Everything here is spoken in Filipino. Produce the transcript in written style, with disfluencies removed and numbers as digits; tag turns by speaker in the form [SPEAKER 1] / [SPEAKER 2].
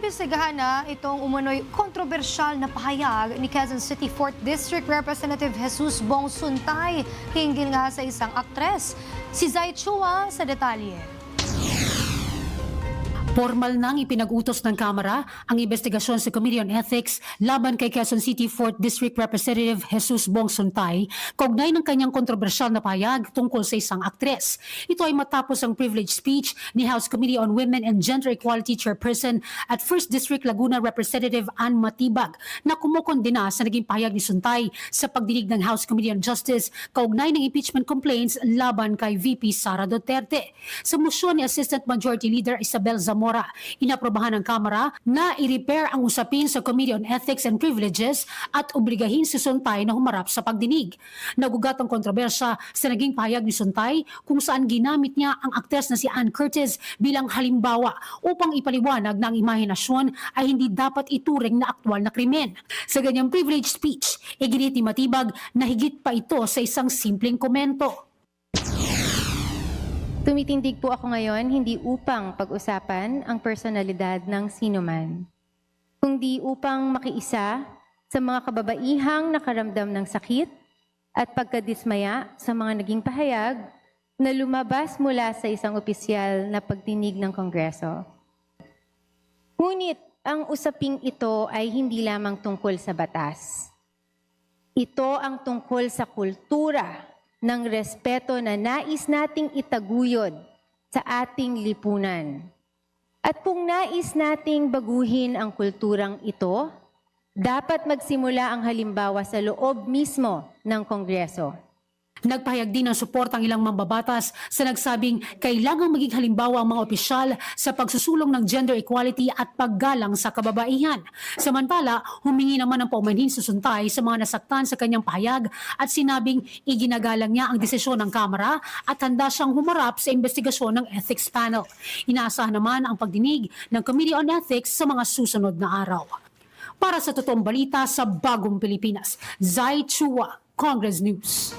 [SPEAKER 1] Iniimbestigahan na itong umano'y kontrobersyal na pahayag ni Quezon City 4th District Representative Jesus Bong Suntay hinggil nga sa isang aktres. Si Zai Chua sa detalye.
[SPEAKER 2] Formal nang ipinag-utos ng Kamara ang investigasyon sa Committee on Ethics laban kay Quezon City 4th District Representative Jesus Bong Suntay kaugnay ng kanyang kontrobersyal na pahayag tungkol sa isang aktres. Ito ay matapos ang privilege speech ni House Committee on Women and Gender Equality Chairperson at 1st District Laguna Representative Ann Matibag na kumukondena sa naging pahayag ni Suntay sa pagdinig ng House Committee on Justice kaugnay ng impeachment complaints laban kay VP Sara Duterte. Sa motion ni Assistant Majority Leader Isabel Zamora, inaprobahan ng Kamara na i-repair ang usapin sa Committee on Ethics and Privileges at obligahin si Suntay na humarap sa pagdinig. Nagugat ang kontrobersya sa naging pahayag ni Suntay kung saan ginamit niya ang aktres na si Ann Curtis bilang halimbawa upang ipaliwanag na ang imahinasyon ay hindi dapat ituring na aktwal na krimen. Sa ganyang privilege speech, iginit ni Matibag na higit pa ito sa isang simpleng komento.
[SPEAKER 3] Tumitindig po ako ngayon hindi upang pag-usapan ang personalidad ng sinuman, kundi upang makiisa sa mga kababaihang nakaramdam ng sakit at pagkadismaya sa mga naging pahayag na lumabas mula sa isang opisyal na pagdinig ng Kongreso. Ngunit ang usaping ito ay hindi lamang tungkol sa batas. Ito ang tungkol sa kultura ng respeto na nais nating itaguyod sa ating lipunan. At kung nais nating baguhin ang kulturang ito, dapat magsimula ang halimbawa sa loob mismo ng Kongreso.
[SPEAKER 2] Nagpahayag din ng suporta ang ilang mambabatas sa nagsabing kailangang maging halimbawa ang mga opisyal sa pagsusulong ng gender equality at paggalang sa kababaihan. Samantala, humingi naman ng paumanhin si Suntay sa mga nasaktan sa kanyang pahayag at sinabing iginagalang niya ang desisyon ng Kamara at handa siyang humarap sa investigasyon ng Ethics Panel. Inaasahan naman ang pagdinig ng Committee on Ethics sa mga susunod na araw. Para sa totoong balita sa Bagong Pilipinas, Zai Chua, Congress News.